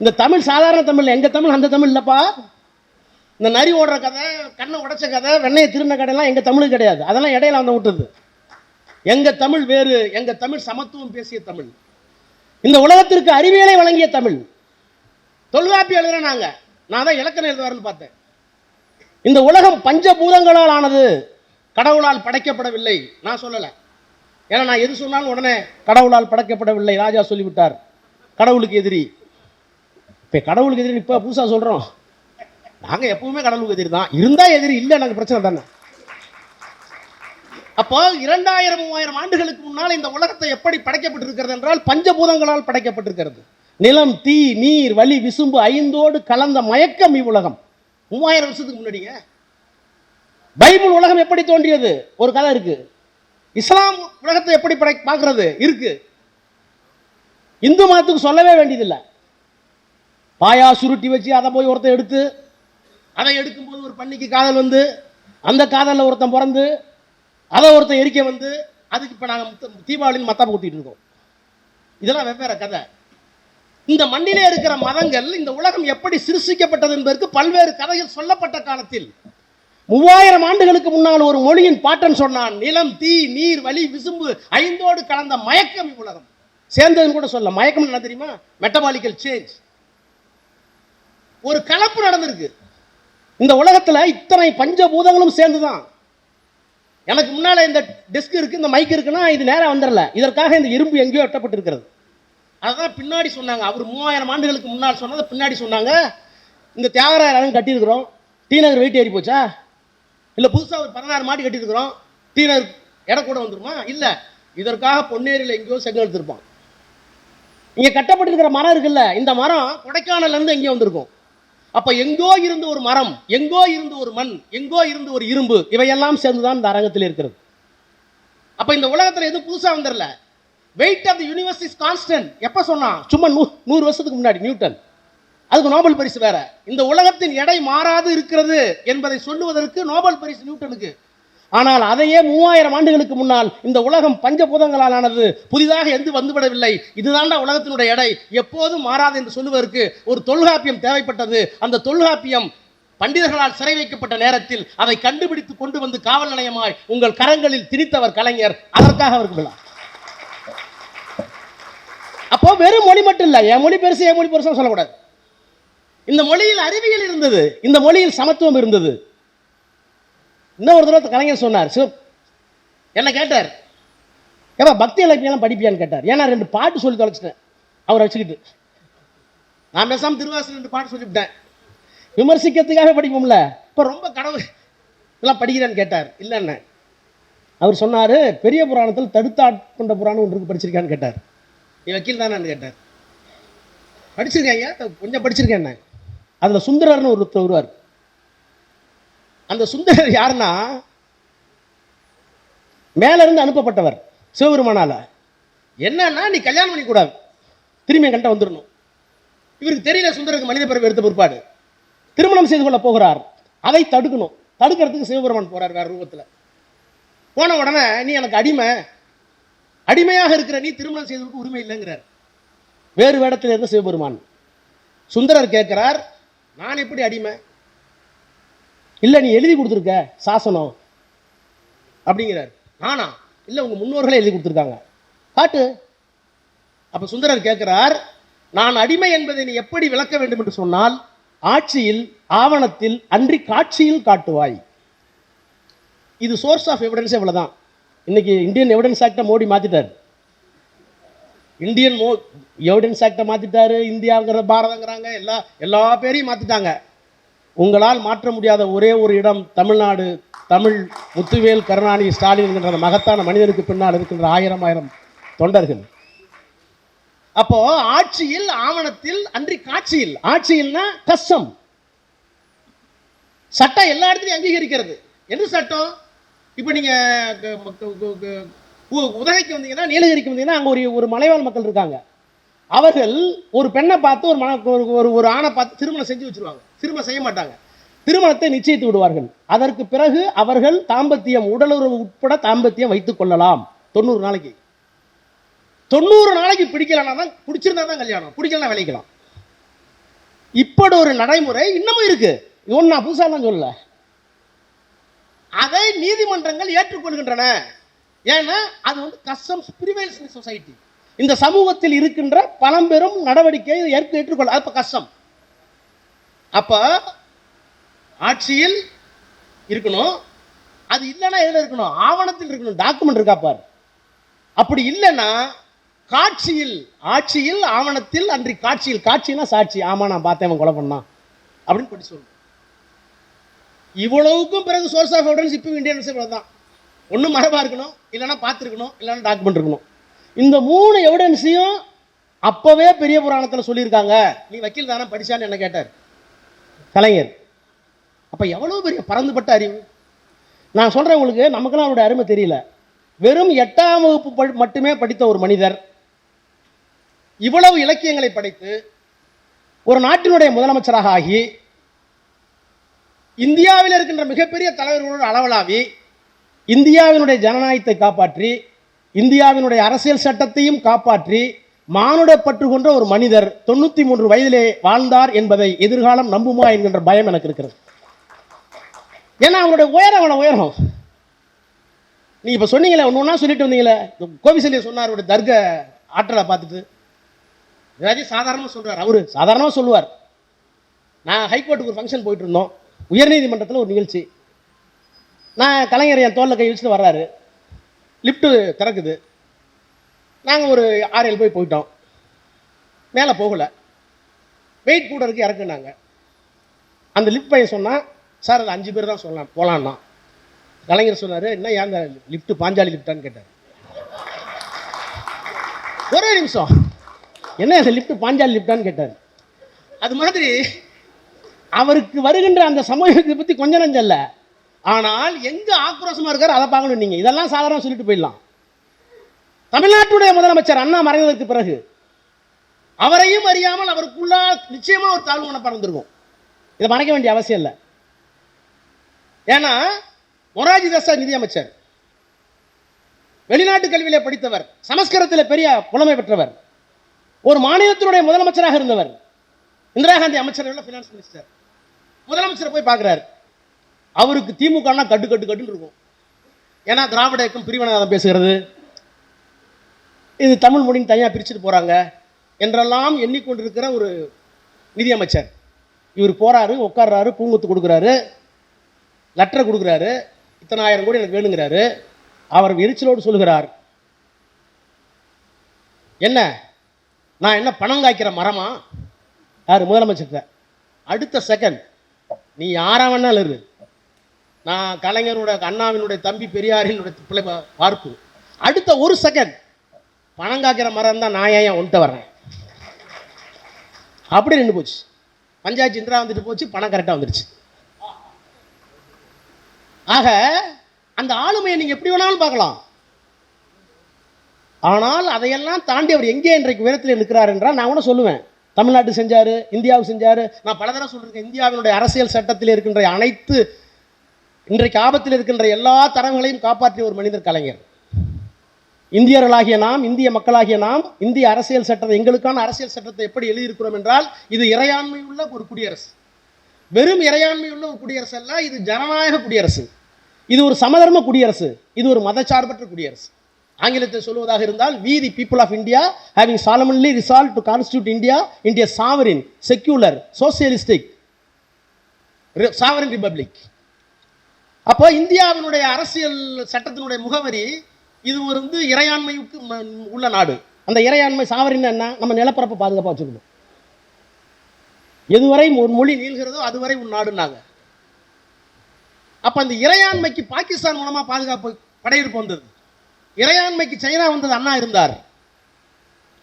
இந்த தமிழ் சாதாரண தமிழ், எங்க தமிழ் அந்த தமிழ் இல்லப்பா. இந்த நரி ஓடுற கதை, கண்ணை உடைச்ச கதை, வெண்ணையை திருந்த கதையெல்லாம் எங்க தமிழ் கிடையாது. அதெல்லாம் இடையில வந்து விட்டுது. எங்க தமிழ் வேறு, எங்க தமிழ் சமத்துவம் பேசிய தமிழ், இந்த உலகத்திற்கு அறிவியலை வழங்கிய தமிழ். தொல்காப்பியம் எழுதுறேன் நாங்க, நான் தான் இலக்கணம் எழுதுவாருன்னு பார்த்தேன். இந்த உலகம் பஞ்சபூதங்களால் ஆனது, கடவுளால் படைக்கப்படவில்லை. நான் சொல்லலை, ஏன்னா நான் எது சொன்னாலும் உடனே கடவுளால் படைக்கப்படவில்லை ராஜா சொல்லிவிட்டார், கடவுளுக்கு எதிரி. இப்போ கடவுளுக்கு எதிரி இப்போ புதுசாக சொல்கிறோம். நாங்கள் எப்பவுமே கடவுளுக்கு எதிரி தான், இருந்தால் எதிரி, இல்லை எனக்கு பிரச்சனை தானே. அப்போ 2000-3000 ஆண்டுகளுக்கு முன்னால் இந்த உலகத்தை எப்படி படைக்கப்பட்டிருக்கிறது என்றால் பஞ்சபூதங்களால் படைக்கப்பட்டிருக்கிறது. நிலம், தீ, நீர், வலி, விசும்பு ஐந்தோடு கலந்த மயக்கம் இவ்வுலகம். 3000 வருஷத்துக்கு முன்னாடிங்க. பைபிள் உலகம் எப்படி தோன்றியது ஒரு கதை இருக்கு. இஸ்லாம் உலகத்தை எப்படி பார்க்கிறது இருக்கு. இந்து மதத்துக்கு சொல்லவே வேண்டியதில்லை. பாயா சுருட்டி வச்சு அதை போய் ஒருத்தன் எடுத்து, அதை எடுக்கும்போது ஒரு பண்ணிக்கு காதல் வந்து, அந்த காதலில் ஒருத்தன் பிறந்து, அதை ஒருத்தன் எரிக்க வந்து, அதுக்கு இப்போ நாங்கள் தீபாவளின்னு மத்தாப்பு ஊற்றிட்டு இருக்கோம். இதெல்லாம் வெவ்வேறு கதை. இந்த மண்ணிலே இருக்கிற மதங்கள், இந்த உலகம் எப்படி சிருஷ்டிக்கப்பட்டது என்பதற்கு பல்வேறு கதைகள் சொல்லப்பட்ட காலத்தில் 3000 ஆண்டுகளுக்கு முன்னால் ஒரு மொழியின் பாட்டன் சொன்னான், நிலம், தீ, நீர், வலி, விசும்பு ஐந்தோடு கலந்த மயக்கம் இவ்வுலகம். சேர்ந்ததுன்னு கூட சொல்ல. மயக்கம் என்ன தெரியுமா? மெட்டபாலிக்கல் சேஞ்ச். ஒரு கலப்பு நடந்திருக்கு இந்த உலகத்துல. இத்தனை பஞ்சபூதங்களும் சேர்ந்துதான். எனக்கு முன்னால இந்த டெஸ்க் இருக்கு, இந்த மைக் இருக்குன்னா இது நேரம் வந்துடல. இதற்காக இந்த இரும்பு எங்கேயோ வெட்டப்பட்டிருக்கிறது. அதான் பின்னாடி சொன்னாங்க. அவர் 3000 ஆண்டுகளுக்கு முன்னால் சொன்னதை பின்னாடி சொன்னாங்க. இந்த தியாகராயர் கட்டியிருக்கிறோம், டி நகர் வெயிட் ஏறி போச்சா? இல்லை புதுசாக ஒரு 16 மாடி கட்டியிருக்கிறோம், டி நகர் இடம் கூட வந்துருமா? இல்லை, இதற்காக பொன்னேரியில் எங்கேயோ செங்கல் எடுத்திருப்பான். இங்கே கட்டப்பட்டிருக்கிற மரம் இருக்குல்ல, இந்த மரம் கொடைக்கானல்லேருந்து எங்கேயோ வந்திருக்கும். அப்போ எங்கோ இருந்து ஒரு மரம், எங்கோ இருந்து ஒரு மண், எங்கோ இருந்து ஒரு இரும்பு, இவையெல்லாம் சேர்ந்துதான் இந்த அரங்கத்தில் இருக்கிறது. அப்போ இந்த உலகத்தில் எதுவும் புதுசாக வந்துடல. Weight of the universe is constant. எப்போ சொன்னான்? சும்மா 100 வருஷத்துக்கு முன்னாடி நியூட்டன். அதுக்கு நோபல் பரிசு வேற. இந்த உலகத்தின் எடை மாறாது இருக்கிறது என்பதை சொல்லுவதற்கு நோபல் பரிசு நியூட்டனுக்கு. ஆனால் அதையே 3000 ஆண்டுகளுக்கு முன்னால் இந்த உலகம் பஞ்சபூதங்களால் ஆனது, புதிதாக எந்த வந்துவிடவில்லை, இதுதான்டா உலகத்தினுடைய எடை, எப்போதும் மாறாது என்று சொல்லுவதற்கு ஒரு தொல்காப்பியம் தேவைப்பட்டது. அந்த தொல்காப்பியம் பண்டிதர்களால் சிறை வைக்கப்பட்ட நேரத்தில் அதை கண்டுபிடித்து கொண்டு வந்து காவல் நிலையமாய் உங்கள் கரங்களில் திணித்தவர் கலைஞர். அதற்காக அவருக்கு விழா. அப்போ வெறும் மொழி மட்டும் இல்லை, என் மொழி பெருசு என் மொழி பெருசு சொல்லக்கூடாது. இந்த மொழியில் அறிவியல் இருந்தது, இந்த மொழியில் சமத்துவம் இருந்தது. இன்னொரு தடவை கலைஞர் சொன்னார், என்ன கேட்டார், ஏப்பா பக்தி இலக்கியம் படிப்பியான்னு கேட்டார். ஏன்னா 2 பாட்டு சொல்லி தொலைச்சிட்டேன் அவரை வச்சுக்கிட்டு. நான் பேசாமல் திருவாசகம் 2 பாட்டு சொல்லிவிட்டேன். விமர்சிக்கிறதுக்காக படிப்போம்ல, இப்போ ரொம்ப கடவுள் இதெல்லாம் படிக்கிறேன்னு கேட்டார். இல்லைன்னு அவர் சொன்னார், பெரிய புராணத்தில் தடுத்தாட்கொண்ட புராணம் ஒன்றுக்கு படிச்சிருக்கான்னு கேட்டார். நீ வக்கீல் தானேன்னு கேட்டார். படிச்சிருக்கேன், கொஞ்சம் படிச்சிருக்கேன். அதில் சுந்தரர்னு ஒருத்தர் வருவார். அந்த சுந்தரர் யாருன்னா, மேல இருந்து அனுப்பப்பட்டவர் சிவபெருமானால. என்னன்னா, நீ கல்யாணம் பண்ணிக்கூடாது, திரும்பி என்கிட்ட வந்துடணும். இவருக்கு தெரியல சுந்தரருக்கு மனித பிறப்பு எடுத்த பிற்பாடு திருமணம் செய்து கொள்ள போகிறார். அதை தடுக்கணும். தடுக்கிறதுக்கு சிவபெருமான் போறார் வேற ரூபத்தில். போன உடனே, நீ எனக்கு அடிமையாக இருக்கிற நீ திருமணம் செய்வதற்கு உரிமை இல்லைங்கிறார். வேறு வேடத்தில் இருந்த சிவபெருமான். சுந்தரர் கேட்கிறார், நான் எப்படி அடிமை? இல்லை, நீ எழுதி கொடுத்துருக்க சாசனம் அப்படிங்கிறார். நானா? இல்லை, உங்க முன்னோர்களே எழுதி கொடுத்துருக்காங்க, காட்டு. அப்ப சுந்தரர் கேட்கிறார், நான் அடிமை என்பதை நீ எப்படி விளக்க வேண்டும் என்று சொன்னால் ஆட்சியில் ஆவணத்தில் அன்றி காட்சியில் காட்டுவாய். இது சோர்ஸ் ஆஃப் எவிடன்ஸ். இவ்வளவுதான். இன்னைக்கு இந்தியன் எவிடன்ஸ் ஆக்டை மோடி மாத்திட்டார். இந்தியன் எவிடன்ஸ் ஆக்டை மாத்திட்டாரு. இந்தியாங்கிற பாரதங்கிறாங்க, எல்லா பேரையும் மாத்திட்டாங்க. உங்களால் மாற்ற முடியாத ஒரே ஒரு இடம் தமிழ்நாடு. தமிழ் முத்துவேல் கருணாநிதி ஸ்டாலின் என்கின்ற மகத்தான மனிதனுக்கு பின்னால் இருக்கின்ற ஆயிரம் தொண்டர்கள். அப்போ ஆட்சியில் ஆவணத்தில் அன்றி காட்சியில். ஆட்சியில்னா கஸ்டம், சட்டம் எல்லா இடத்துலையும் அங்கீகரிக்கிறது. எந்த சட்டம்? இப்போ நீங்க உதகைக்கு வந்தீங்கன்னா, நீலகிரிக்கு வந்தீங்கன்னா, அங்கே ஒரு மலைவாழ் மக்கள் இருக்காங்க. அவர்கள் ஒரு பெண்ணை பார்த்து ஒரு ஆணை பார்த்து திருமணம் செஞ்சு வச்சிருவாங்க. திருமணம் செய்ய மாட்டாங்க, திருமணத்தை நிச்சயித்து விடுவார்கள். அதற்கு பிறகு அவர்கள் தாம்பத்தியம், உடலுறவு உட்பட தாம்பத்தியம் வைத்துக் கொள்ளலாம் 90 நாளைக்கு. 90 நாளைக்கு பிடிக்கலனா தான், பிடிச்சிருந்தா தான் கல்யாணம், பிடிக்கலாம் விளைக்கலாம். இப்படி ஒரு நடைமுறை இன்னமும் இருக்கு. இவன் நான் புதுசாலாம் சொல்லல. அதை நீதிமன்றங்கள் ஏற்றுக்கொள்கின்றன. ஏன்னா அது கஸ்டம்ஸ் பிரிவைல்ஸ் இன் சொசைட்டி. இந்த சமூகத்தில் இருக்கின்ற பழம்பெரும் நடவடிக்கை ஏற்றுக்கொள்ள. அப்ப கஷ்டம். அப்ப ஆட்சியில் இருக்கணும். அது இல்லைன்னா எதுல இருக்கணும்? ஆவணத்தில் இருக்கணும். டாக்குமெண்ட் இருக்கா பாரு. அப்படி இல்லைன்னா காட்சியில், ஆட்சியில் ஆவணத்தில் அன்றி காட்சியில். காட்சினா சாட்சி. ஆமா நான் பார்த்தேன் கொலை பண்ணான் அப்படின்னு படி சொல்லணும். இவ்வளவுக்கும் பிறகு சோர்ஸ் ஆஃப் எவிடன்ஸ் இப்போ இந்தியன் தான். ஒன்று மரபா இருக்கணும், இல்லைன்னா பார்த்துருக்கணும், இல்லைன்னா டாக்குமெண்ட் இருக்கணும். இந்த 3 எவிடன்ஸையும் அப்பவே பெரிய புராணத்தில் சொல்லியிருக்காங்க. நீ வக்கீல் தானே படிச்சான்னு என்ன கேட்டார் கலைஞர். அப்ப எவ்வளவு பெரிய பறந்துபட்ட அறிவு. நான் சொல்றேன் உங்களுக்கு, நமக்கெல்லாம் அவருடைய அருமை தெரியல. வெறும் 8ஆம் வகுப்பு மட்டுமே படித்த ஒரு மனிதர் இவ்வளவு இலக்கியங்களை படைத்து ஒரு நாட்டினுடைய முதலமைச்சராக ஆகி இந்தியாவில் இருக்கின்ற மிகப்பெரிய தலைவர்களோடு அளவலாவி இந்தியாவினுடைய ஜனநாயகத்தை காப்பாற்றி இந்தியாவினுடைய அரசியல் சட்டத்தையும் காப்பாற்றி மானுட பற்று கொண்ட ஒரு மனிதர் 93 வயதிலே வாழ்ந்தார் என்பதை எதிர்காலம் நம்புமா என்கின்ற பயம் எனக்கு இருக்கிறது. ஏன்னா அவருடைய உயரம் உயரம். நீங்க இப்ப சொன்னீங்களே, ஒன்னா சொல்லிட்டு வந்தீங்களே, கோவிசல்ய சொன்னார் அவருடைய தர்க ஆற்றலை பார்த்துட்டு. ஏதாச்சும் சாதாரணமாக சொல்றார். அவரு சாதாரணமாக சொல்லுவார். நான் ஹைகோர்ட்டுக்கு ஒரு ஃபங்க்ஷன் போயிட்டு இருந்தோம், உயர்நீதிமன்றத்தில் ஒரு நிகழ்ச்சி. நான் கலைஞர் என் தோளில் கை வச்சுட்டு வர்றாரு. லிஃப்ட்டு திறக்குது. நாங்கள் ஒரு 6-7 போய் போயிட்டோம். மேலே போகலை, வெயிட் கூட இருக்கு, இறக்குனாங்க. அந்த லிஃப்ட் பையன் சொன்னால், சார் அது 5 பேர் தான் சொல்லலாம் போகலான்னா. கலைஞர் சொன்னார், என்ன ஏன் அந்த லிஃப்ட்டு பாஞ்சாலி லிஃப்டான்னு கேட்டார். ஒரே நிமிஷம், என்ன அந்த லிஃப்ட் பாஞ்சாலி லிஃப்டான்னு கேட்டார். அது மாதிரி அவருக்கு வருகின்ற அந்த சமூகத்தை பற்றி கொஞ்சம் நஞ்சம் இல்லை. ஆனால் எங்க ஆக்ரோஷமா இருக்காரு அதை பார்க்கணும். நீங்க இதெல்லாம் சாதாரண சொல்லிட்டு போயிடலாம். தமிழ்நாட்டுடைய முதலமைச்சர் அண்ணா மறைந்ததற்கு பிறகு அவரையும் அறியாமல் அவருக்குள்ள நிச்சயமா ஒரு தாழ்வு மனப்பான்மை இருந்திருக்கும். இதை மறைக்க வேண்டிய அவசியம் இல்லை. ஏன்னா மொராஜி தேசாய் நிதியமைச்சர், வெளிநாட்டு கல்வியிலே படித்தவர், சமஸ்கிருதத்தில் பெரிய புலமை பெற்றவர், ஒரு மாநிலத்தினுடைய முதலமைச்சராக இருந்தவர், இந்திரா காந்தி அமைச்சர், பினான்ஸ் மினிஸ்டர். முதலமைச்சரை போய் பார்க்கிறார். அவருக்கு திமுகனா கட்டு கட்டு கட்டுன்னு இருக்கும். ஏன்னா திராவிட இயக்கம் பிரிவினைவாதம் பேசுகிறது, இது தமிழ் மொழின்னு தனியாக பிரிச்சுட்டு போறாங்க என்றெல்லாம் எண்ணிக்கொண்டிருக்கிற ஒரு நிதியமைச்சர். இவர் போறாரு, உட்கார்றாரு, பூங்குத்து கொடுக்குறாரு, லெட்டர் கொடுக்குறாரு, இத்தனை ஆயிரம் கோடி எனக்கு வேணுங்கிறாரு. அவர் எரிச்சலோடு சொல்லுகிறார், என்ன நான் என்ன பணம் காய்க்கிற மரமா? யார்? முதலமைச்சர். அடுத்த செகண்ட், நீ யாரா வேணாலும் இரு, நான் கலைஞருடைய அண்ணாவினுடைய தம்பி பெரியாரினுடைய பிள்ளை பார்ப்பு. அடுத்த ஒரு செகண்ட், பணம் காய்க்கிற மரம் தான், நான் ஏன் ஒன்ட்ட வர்றேன் அப்படி நின்று போச்சு. பஞ்சாயத்து இந்திரா வந்துட்டு போச்சு, பணம் கரெக்டாக வந்துடுச்சு. ஆக அந்த ஆளுமையை நீங்க எப்படி வேணாலும் பார்க்கலாம். ஆனால் அதையெல்லாம் தாண்டி அவர் எங்கே இன்றைக்கு உயரத்தில் இருக்கிறார் என்றால், நான் கூட சொல்லுவேன், தமிழ்நாட்டு செஞ்சாரு, இந்தியாவுக்கு செஞ்சாரு. நான் பல தடவை சொல்லியிருக்கேன், இந்தியாவினுடைய அரசியல் சட்டத்தில் இருக்கின்ற அனைத்து இன்றைக்கு ஆபத்தில் இருக்கின்ற எல்லா தரங்களையும் காப்பாற்றிய ஒரு மனிதர் கலைஞர். இந்தியர்களாகிய நாம், இந்திய மக்களாகிய நாம், இந்திய அரசியல் சட்டத்தை, எங்களுக்கான அரசியல் சட்டத்தை எப்படி எழுதியிருக்கிறோம் என்றால், இது இறையாண்மை உள்ள ஒரு குடியரசு. வெறும் இறையாண்மை உள்ள ஒரு குடியரசு அல்ல, இது ஜனநாயக குடியரசு, இது ஒரு சமதர்ம குடியரசு, இது ஒரு மதச்சார்பற்ற குடியரசு. ஆங்கிலத்தில் சொல்வதாக இருந்தால், we the people of India having solemnly resolved to constitute India into a sovereign, secular, socialistic sovereign republic. அப்போ இந்தியாவினுடைய அரசியல் சட்டத்தினுடைய முகவரி இது ஒரு இறையாண்மைக்கு உள்ள நாடு. அந்த இறையாண்மை சாவரின் என்ன? நம்ம நிலப்பரப்பை பாதுகாப்பாக வச்சுக்கணும். எதுவரை ஒரு மொழி நீள்கிறதோ அதுவரை உன் நாடுனாங்க. அப்ப அந்த இறையாண்மைக்கு பாகிஸ்தான் மூலமா பாதுகாப்பு படையெடுப்பு வந்தது. இறையாண்மைக்கு சைனா வந்தது, அண்ணா இருந்தார்.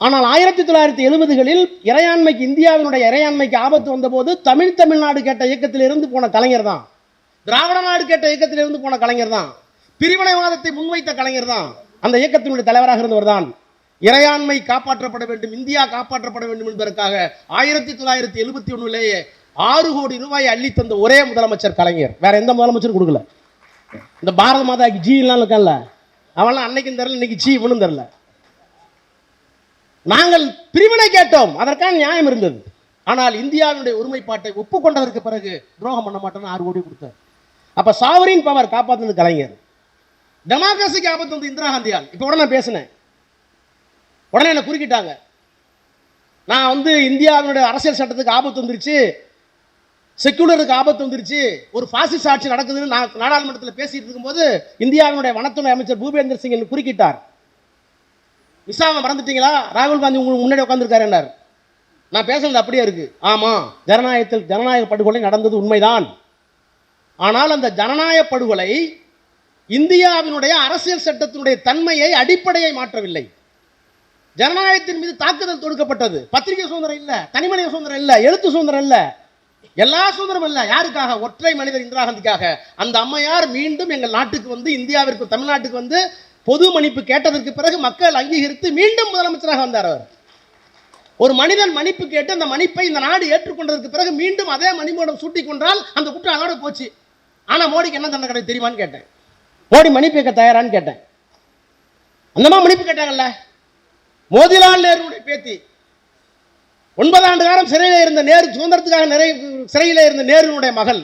ஆனால் 1970களில் இறையாண்மைக்கு இந்தியாவினுடைய இறையாண்மைக்கு ஆபத்து வந்தபோது தமிழ்நாடு கேட்ட இயக்கத்தில் இருந்து போன கலைஞர் தான். திராவிட நாடு கேட்ட இயக்கத்தில் இருந்து போன கலைஞர் தான். பிரிவினைவாதத்தை முன்வைத்த கலைஞர் தான். அந்த இயக்கத்தினுடைய தலைவராக இருந்தவர் தான். இறையாண்மை காப்பாற்றப்பட வேண்டும், இந்தியா காப்பாற்றப்பட வேண்டும் என்பதற்காக 1971லேயே 6 கோடி ரூபாயை அள்ளி தந்த ஒரே முதலமைச்சர் கலைஞர். வேற எந்த முதலமைச்சரும் கொடுக்கல. இந்த பாரத மாதாக்கு ஜி எல்லாம் இருக்கல, அவெல்லாம் அன்னைக்கும் தரல, இன்னைக்கு ஜி இவனும் தரல. நாங்கள் பிரிவினை கேட்டோம், அதற்கான நியாயம் இருந்தது. ஆனால் இந்தியாவினுடைய ஒருமைப்பாட்டை ஒப்புக்கொண்டதற்கு பிறகு துரோகம் பண்ண மாட்டோம்னு 6 கோடி கொடுத்தார். அப்ப சாவரின் பவர் காப்பாற்றுனது கலைஞர். டெமோக்ரஸிக்கு ஆபத்து வந்து இந்திரா காந்தியால். இப்போ கூட நான் பேசினேன், உடனே என்ன குறுக்கிட்டாங்க. நான் இந்தியாவினுடைய அரசியல் சட்டத்துக்கு ஆபத்து வந்துருச்சு, செக்குலருக்கு ஆபத்து வந்துருச்சு, ஒரு பாசிஸ்ட் ஆட்சி நடக்குதுன்னு நான் நாடாளுமன்றத்தில் பேசிட்டு இருக்கும்போது இந்தியாவினுடைய வனத்துறை அமைச்சர் பூபேந்தர் சிங் குறுக்கிட்டார். விசாவை மறந்துட்டீங்களா? ராகுல் காந்தி உங்களுக்கு முன்னாடி உட்காந்துருக்காரு என்னார். நான் பேசுறது அப்படியே இருக்கு. ஆமா, ஜனநாயக படுகொலை நடந்தது உண்மைதான். ஆனால் அந்த ஜனநாயக படுகொலை இந்தியாவினுடைய அரசியல் சட்டத்தினுடைய தன்மையை, அடிப்படையை மாற்றவில்லை. ஜனநாயகத்தின் மீது தாக்குதல் தொடுக்கப்பட்டது. பத்திரிகை சுதந்திரம் இல்ல, தனிமனித சுதந்திரம் இல்ல, எழுத்து சுதந்திரம் இல்ல, எல்லா சுதந்திரம் இல்ல. யாருக்காக? ஒற்றை மனிதர் இந்திரா காந்திக்காக. அந்த அம்மையார் மீண்டும் எங்கள் நாட்டுக்கு இந்தியாவிற்கு, தமிழ்நாட்டுக்கு பொது மன்னிப்பு கேட்டதற்கு பிறகு மக்கள் அங்கீகரித்து மீண்டும் முதலமைச்சராக வந்தார். அவர் ஒரு மனிதன் மன்னிப்பு கேட்டு அந்த மன்னிப்பை இந்த நாடு ஏற்றுக்கொண்டதற்கு பிறகு மீண்டும் அதே மணிமோடம் சூட்டிக் கொண்டால் அந்த குற்றம் அதோட போச்சு. ஆனா மோடிக்கு என்ன தண்டனை கிடையாது தெரியுமான்னு கேட்டேன். மோடி மன்னிப்பு கேட்க தயாரான்னு கேட்டேன். அந்தமா மன்னிப்பு கேட்டாங்கல்ல. மோதிலால் நேருடைய பேத்தி 9 ஆண்டு காலம் சிறையில் இருந்த நேரு, சுதந்திரத்துக்காக சிறையில் இருந்த நேருடைய மகள்.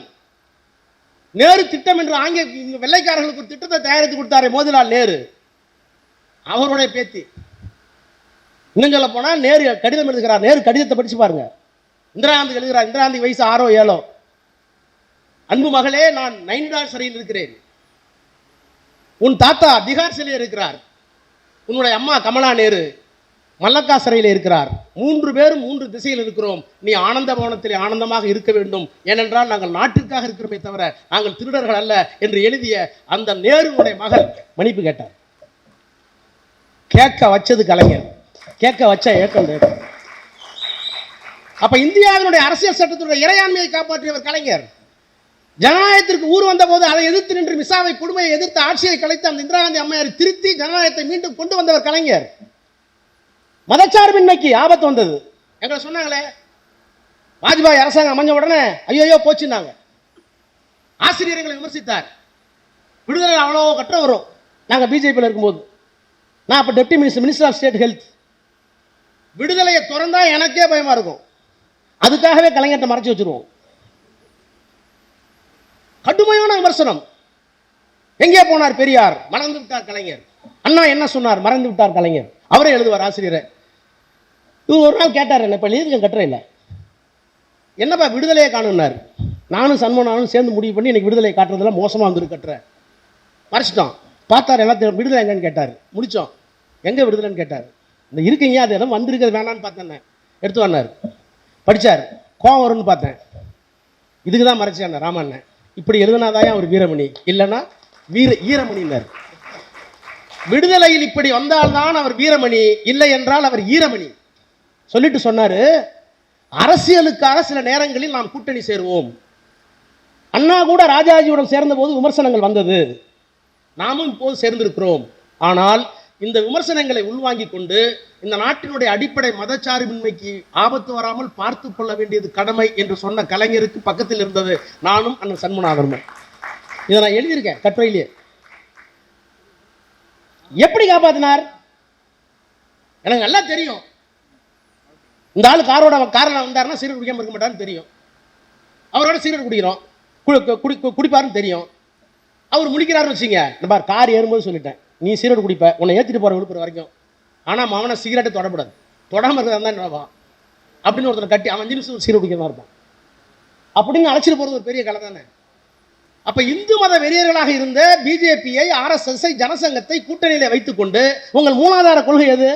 நேரு திட்டம் என்று ஆங்கில வெள்ளைக்காரர்களுக்கு ஒரு திட்டத்தை தயாரித்து கொடுத்தாரே மோதிலால் நேரு, அவருடைய பேத்தி. இன்னும் சொல்ல போனா நேரு கடிதம் எழுதுகிறார். நேரு கடிதத்தை படிச்சு பாருங்க. இந்திரா காந்தி எழுதுகிறார். இந்திரா காந்தி வயசு 6ஓ 7ஓ. அன்பு மகளே, நான் நைனிடால் சிறையில் இருக்கிறேன். உன் தாத்தா திகார் சிறையில் இருக்கிறார். உன்னுடைய அம்மா கமலா நேரு மல்லக்கா சிறையில் இருக்கிறார். 3 பேரும் 3 திசையில் இருக்கிறோம். நீ ஆனந்த பவனத்தில் ஆனந்தமாக இருக்க வேண்டும். ஏனென்றால் நாங்கள் நாட்டிற்காக இருக்கிறோமே தவிர நாங்கள் திருடர்கள் அல்ல என்று எழுதிய அந்த நேருடைய மகள் மன்னிப்பு கேட்டார். கேட்க வச்சது கலைஞர், கேட்க வச்ச ஏக்கம். அப்ப இந்தியாவினுடைய அரசியல் சட்டத்தினுடைய இறையாண்மையை காப்பாற்றியவர் கலைஞர். ஜனநாயகத்திற்கு ஊர் வந்த போது அதை எதிர்த்து நின்று மிசாவை கொடுமையை எதிர்த்து ஆட்சியை கலைத்து அந்த இந்திரா காந்தி அம்மையாரை திருத்தி ஜனநாயகத்தை மீண்டும் கொண்டு வந்தவர் கலைஞர். மதச்சார்பின்மைக்கு ஆபத்து வந்தது. எங்களை சொன்னாங்களே, வாஜ்பாய் அரசாங்கம் அமைஞ்ச உடனே ஐயோ போச்சுன்னாங்க. ஆசிரியர்களை விமர்சித்தார். விடுதலை அவ்வளோ கற்ற வரும். நாங்கள் பிஜேபியில் இருக்கும்போது, நான் அப்போ deputy minister of state health. விடுதலையை திறந்தா எனக்கே பயமா இருக்கும். அதுக்காகவே கலைஞர்கிட்ட மறைச்சு வச்சிருவோம். கடுமையான விமர்சனம். எங்கே போனார் பெரியார்? மறந்து விட்டார் கலைஞர். அண்ணா என்ன சொன்னார்? மறந்து விட்டார் கலைஞர். அவரே எழுதுவார் ஆசிரியரை. இவர் ஒரு நாள் கேட்டார், என்ன இப்போ நீதிக்கம் கட்டுற இல்லை, என்னப்பா விடுதலையை காணுன்னார். நானும் சண்முகனும் சேர்ந்து முடிவு பண்ணி இன்னைக்கு விடுதலை காட்டுறதெல்லாம் மோசமாக வந்துருக்கு, கட்டுற மறைச்சிட்டோம். பார்த்தார், எல்லாத்தையும் விடுதலை எங்கன்னு கேட்டார். முடித்தோம். எங்கே விடுதலைன்னு கேட்டார். இந்த இருக்கீங்க, அது எதுவும் வந்திருக்கிறது வேணான்னு பார்த்தேன். எடுத்து வந்தார், படித்தார். கோவம் வரும்னு பார்த்தேன். இதுக்கு தான் மறைச்சார் ராமண்ணன். இப்படி எழுதுனாதான் அவர் வீரமணி, இல்லைன்னா ஈரமணின்னார். விடுதலையில் இப்படி வந்தால்தான் அவர் வீரமணி, இல்லை என்றால் அவர் ஈரமணி சொல்லிட்டு சொன்னாரு. அரசியலுக்காக சில நேரங்களில் நாம் கூட்டணி சேருவோம். அண்ணா கூட ராஜாஜியுடன் சேர்ந்த போது விமர்சனங்கள் வந்தது. நாமும் இப்போது சேர்ந்திருக்கிறோம். ஆனால் இந்த விமர்சனங்களை உள்வாங்கிக் கொண்டு இந்த நாட்டினுடைய அடிப்படை மதச்சார்பின்மைக்கு ஆபத்து வராமல் பார்த்து கொள்ள வேண்டியது கடமை என்று சொன்ன கலைஞருக்கு பக்கத்தில் இருந்தது நானும் அண்ணன் சண்முகநாதனும். இதை நான் எழுதியிருக்கேன் கட்டுரையிலேயே. எப்படி காப்பாத்தினார் எனக்கு நல்லா தெரியும். இந்த ஆளு காரில் வந்தாருன்னா சிகரெட் குடிக்காம இருக்க மாட்டாருன்னு தெரியும். அவரோட சிகரெட் குடிக்கிறோம், குடிப்பாருன்னு தெரியும். அவர் முடிக்கிறாருன்னு வச்சுங்க, இந்த பார் கார் ஏறும்போது சொல்லிட்டேன், நீ சிகரெட் குடிப்ப, உன்னை ஏற்றிட்டு போகிற விழுப்புரம் வரைக்கும். ஆனால் அவனை சிகரெட்டை தொடக்கூடாது, தொடாமல் இருக்கிறதா தான் அப்படின்னு ஒருத்தர் கட்டி அவன் 5 நிமிஷம் சிகரெட் குடிக்கிறதா இருப்பான். அப்படின்னு அழைச்சிட்டு போறது ஒரு பெரிய கலை தானே. அப்ப இந்து மத வெறியர்களாக இருந்த பிஜேபியை, ஆர்எஸ்எஸ், ஜனசங்கத்தை கூட்டணியில வைத்துக் கொண்டு உங்கள் மூலாதார கொள்கை எது?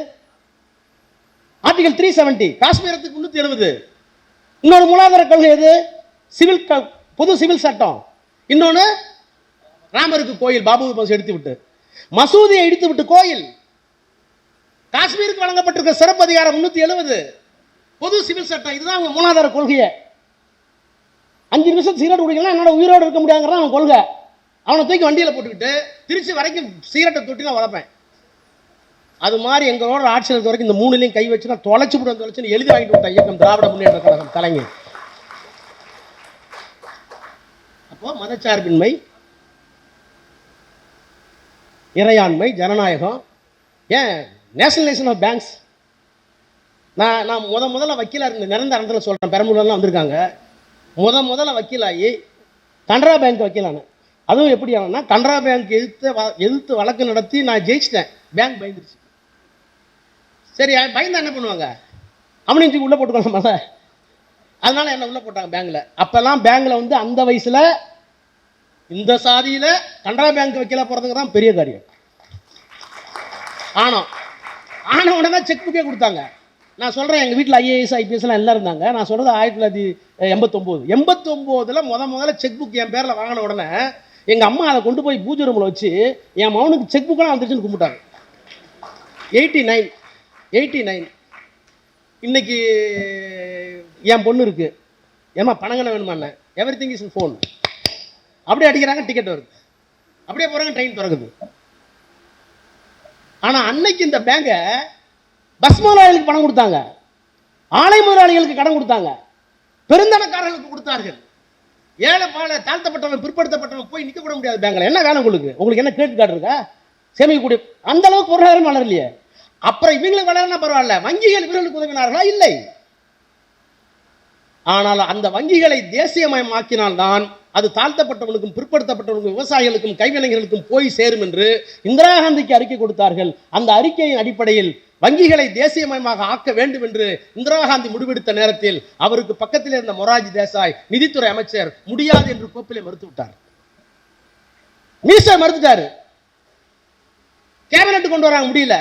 ஆர்டிகல் 370 காஷ்மீரத்துக்கு 370. இன்னொரு மூலாதார கொள்கை எது? பொது சிவில் சட்டம். இன்னொன்னு ராமருக்கு கோயில், பாபு மசூதி எடுத்து விட்டு, மசூதியை இடித்து விட்டு கோயில். காஷ்மீருக்கு வழங்கப்பட்டிருக்க சிறப்பு அதிகாரம் 370 பொது சிவில் சட்டம். இதுதான் அவங்க மூலாதார கொள்கையை. 5 நிமிஷம் சிகரெட் குடிக்கலாம், என்னோட உயிரோடு இருக்க முடியாதுங்கிறதான் அவன் கொள்கை. அவனை தூக்கி வண்டியில் போட்டுக்கிட்டு திருச்சி வரைக்கும் சிகரெட்டை தொட்டி நான் வளர்ப்பேன். அது மாதிரி எங்களோட ஆட்சியில் இருக்க வரைக்கும் இந்த 3லையும் கை வச்சு நான் தொலைச்சுன்னு எழுதி வாங்கிட்டு விட்டேன் இயக்கம் திராவிட முன்னேற்ற கழகம் கலைஞர். அப்போ மதச்சார்பின்மை, இறையாண்மை, ஜனநாயகம், ஏன் நேஷனலைசேஷன் ஆஃப் பேங்க்ஸ். நான் முதல்ல வக்கீலாக இருந்தேன், நிரந்தர இடத்துல சொல்கிறேன், பெரம்பலூர்லாம் வந்திருக்காங்க. முதல்ல வக்கீலாகி கனரா பேங்க் வக்கீலான. அதுவும் எப்படி ஆனா, கனரா பேங்க் எதிர்த்து வழக்கு நடத்தி நான் ஜெயிச்சிட்டேன். பேங்க் பயந்துருச்சு. சரி, பயந்தா என்ன பண்ணுவாங்க? அவனையும் உள்ளே போட்டுக்கோங்க. அதனால என்ன உள்ளே போட்டாங்க பேங்க்ல. அப்பெல்லாம் பேங்க்ல வந்து அந்த வயசுல இந்த சாதியில கனரா பேங்க் வக்கீலா போறதுக்கு தான் பெரிய காரியம். ஆன உடனே செக் புக்கே கொடுத்தாங்க. நான் சொல்கிறேன், எங்கள் வீட்டில் ஐஏஎஸ் ஐபிஎஸ்லாம் எல்லாம் இருந்தாங்க. நான் சொல்கிறது 1989 முதல்ல செக் புக் என் பேரில் வாங்கின உடனே எங்கள் அம்மா அதை கொண்டு போய் பூஜை ரூமில் வச்சு என் மகனுக்கு செக் புக்கெல்லாம் வந்துருச்சுன்னு கும்பிட்டாங்க. 89 இன்னைக்கு என் பொண்ணு இருக்கு, ஏமா பணங்கன வேணுமாண்ணே, everything is in phone. அப்படியே அடிக்கிறாங்க, டிக்கெட் வருது, அப்படியே போகிறாங்க, ட்ரெயின் திறக்குது. ஆனால் அன்னைக்கு இந்த பேங்கை பஸ் முதலாளிகளுக்கு பணம் கொடுத்தாங்க, ஆலை முதலாளிகளுக்கு கடன் கொடுத்தாங்க, பெருந்தனக்காரர்களுக்கு கொடுத்தார்கள். ஏழை பாலை தாழ்த்தப்பட்டவன், பிற்படுத்தப்பட்டவன் போய் நிற்க கூட முடியாது பேங்க்ல. என்ன வேலை உங்களுக்கு என்ன கிரெடிட் கார்டு இருக்கா? சேமிக்கக்கூடிய அந்த அளவுக்கு பொருளாதாரம் வளரலையே. அப்புறம் இவங்களுக்கு வளரனா பரவாயில்ல, வங்கிகள் இவர்களுக்கு உதவினார்களா? இல்லை. ஆனால் அந்த வங்கிகளை தேசியமயமாக்கினால்தான் அது தாழ்த்தப்பட்டவர்களுக்கும் பிற்படுத்தப்பட்டவர்களுக்கும் விவசாயிகளுக்கும் கைவினைஞர்களுக்கும் போய் சேரும் என்று இந்திரா காந்திக்கு அறிக்கை கொடுத்தார்கள். அந்த அறிக்கையின் அடிப்படையில் வங்கிகளை தேசியமயமாக ஆக்க வேண்டும் என்று இந்திரா காந்தி முடிவெடுத்த நேரத்தில் அவருக்கு பக்கத்தில் இருந்த மொரார்ஜி தேசாய் நிதித்துறை அமைச்சர் முடியாது என்று கோப்பிலே மறுத்து விட்டார். மறுத்துட்டாரு. கேபினெட் கொண்டு வராங்க, முடியல.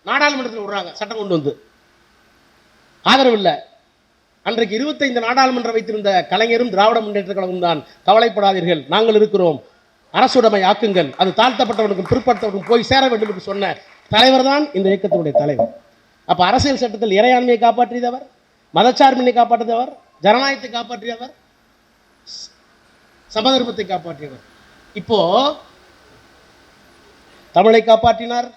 நாடாளுமன்றத்தில் விடுறாங்க, சட்டம் கொண்டு வந்து ஆதரவு இல்லை. அன்றைக்கு 25 நாடாளுமன்றம் வைத்திருந்த கலைஞரும் திராவிட முன்னேற்ற கழகம் தான். கவலைப்படாதீர்கள், நாங்கள் இருக்கிறோம், அரசுடைமை ஆக்குங்கள், அது தாழ்த்தப்பட்டவனுக்கும் பிற்படுத்தவனுக்கும் போய் சேர வேண்டும் என்று சொன்ன தலைவர் தான் இந்த இயக்கத்தினுடைய தலைவர். அப்ப அரசியல் சட்டத்தில் இறையாண்மையை காப்பாற்றியவர், மதச்சார்பினை காப்பாற்றியவர், ஜனநாயகத்தை காப்பாற்றியவர், சமதர்மத்தை காப்பாற்றியவர். இப்போ தமிழை காப்பாற்றினார்,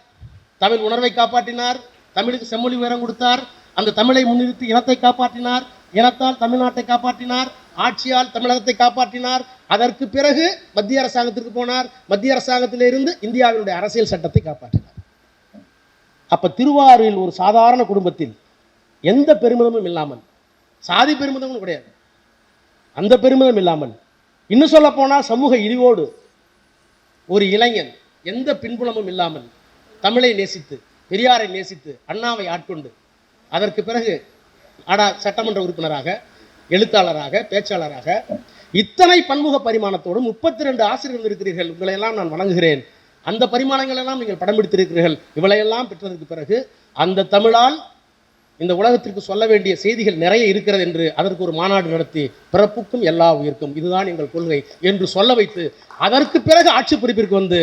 தமிழ் உணர்வை காப்பாற்றினார், தமிழுக்கு செம்மொழி உயரம் கொடுத்தார், அந்த தமிழை முன்னிறுத்தி இனத்தை காப்பாற்றினார், இனத்தால் தமிழ்நாட்டை காப்பாற்றினார், ஆட்சியால் தமிழகத்தை காப்பாற்றினார். அதற்கு பிறகு மத்திய அரசாங்கத்திற்கு போனார், மத்திய அரசாங்கத்திலிருந்து இந்தியாவினுடைய அரசியல் சட்டத்தை காப்பாற்றினார். அப்ப திருவாரூரில் ஒரு சாதாரண குடும்பத்தில் எந்த பெருமிதமும் இல்லாமல், சாதி பெருமிதமும் கிடையாது, அந்த பெருமிதம் இல்லாமல், இன்னும் சொல்ல போனால் சமூக இழிவோடு ஒரு இளைஞன் எந்த பின்புலமும் இல்லாமல் தமிழை நேசித்து, பெரியாரை நேசித்து, அண்ணாவை ஆட்கொண்டு, அதற்கு பிறகு சட்டமன்ற உறுப்பினராக, எழுத்தாளராக, பேச்சாளராக, இத்தனை பன்முக பரிமாணத்தோடு 32 ஆசிரியர்கள் இருக்கிறீர்கள். உங்களையெல்லாம் நான் வணங்குகிறேன். அந்த பரிமாணங்கள் எல்லாம் நீங்கள் படம் பிடித்திருக்கிறீர்கள். இவளையெல்லாம் பெற்றதற்கு பிறகு அந்த தமிழால் இந்த உலகத்திற்கு சொல்ல வேண்டிய செய்திகள் நிறைய இருக்கிறது என்று அதற்கு ஒரு மாநாடு நடத்தி, பிறப்புக்கும் எல்லா உயிர்க்கும் இதுதான் எங்கள் கொள்கை என்று சொல்ல வைத்து, அதற்கு பிறகு ஆட்சி பொறுப்பிற்கு வந்து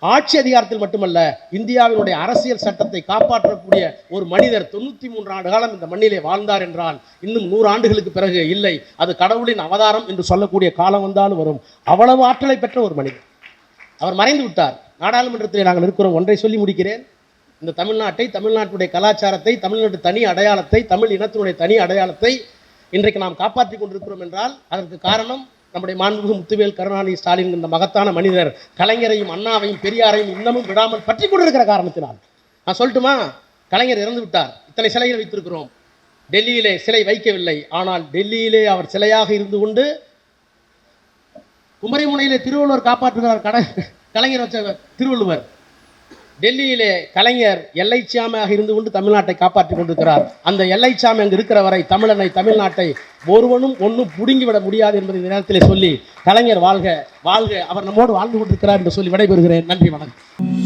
ஆட்சி அதிகாரத்தில் மட்டுமல்ல, இந்தியாவினுடைய அரசியல் சட்டத்தை காப்பாற்றக்கூடிய ஒரு மனிதர் 93 ஆண்டு காலம் இந்த மண்ணிலே வாழ்ந்தார் என்றால் இன்னும் 100 ஆண்டுகளுக்கு பிறகு இல்லை, அது கடவுளின் அவதாரம் என்று சொல்லக்கூடிய காலம் வந்தாலும் வரும். அவ்வளவு ஆற்றலை பெற்ற ஒரு மனிதர். அவர் மறைந்து விட்டார். நாடாளுமன்றத்தில் நாங்கள் இருக்கிறோம். ஒன்றை சொல்லி முடிக்கிறேன். இந்த தமிழ்நாட்டை, தமிழ்நாட்டுடைய கலாச்சாரத்தை, தமிழ்நாட்டு தனி அடையாளத்தை, தமிழ் இனத்தினுடைய தனி அடையாளத்தை இன்றைக்கு நாம் காப்பாற்றி கொண்டிருக்கிறோம் என்றால் அதற்கு காரணம் நம்முடைய மாண்புமிகு முத்துவேல் கருணாநிதி ஸ்டாலின் என்ற மகத்தான மனிதர் கலைஞரையும் அண்ணாவையும் பெரியாரையும் இன்னமும் விடாமல் பற்றி கொண்டிருக்கிற காரணத்தினால். நான் சொல்லட்டுமா, கலைஞர் இறந்து விட்டார், இத்தனை சிலைகள் வைத்திருக்கிறோம். டெல்லியிலே சிலை வைக்கவில்லை, ஆனால் டெல்லியிலே அவர் சிலையாக இருந்து கொண்டு குமரிமுனையிலே திருவள்ளுவர் காப்பாற்றுகிறார். கலைஞர் வச்ச திருவள்ளுவர் டெல்லியிலே கலைஞர் எல்லைச்சாமியாக இருந்து கொண்டு தமிழ்நாட்டை காப்பாற்றிக் கொண்டிருக்கிறார். அந்த எல்லைச்சாமி அங்கு இருக்கிற வரை தமிழனை, தமிழ்நாட்டை ஒருவனும் ஒன்றும் புடுங்கிவிட முடியாது என்பதை இந்த நேரத்தில் சொல்லி, கலைஞர் வாழ்க வாழ்க, அவர் நம்மோடு வாழ்ந்து கொண்டிருக்கிறார் என்று சொல்லி விடைபெறுகிறேன். நன்றி, வணக்கம்.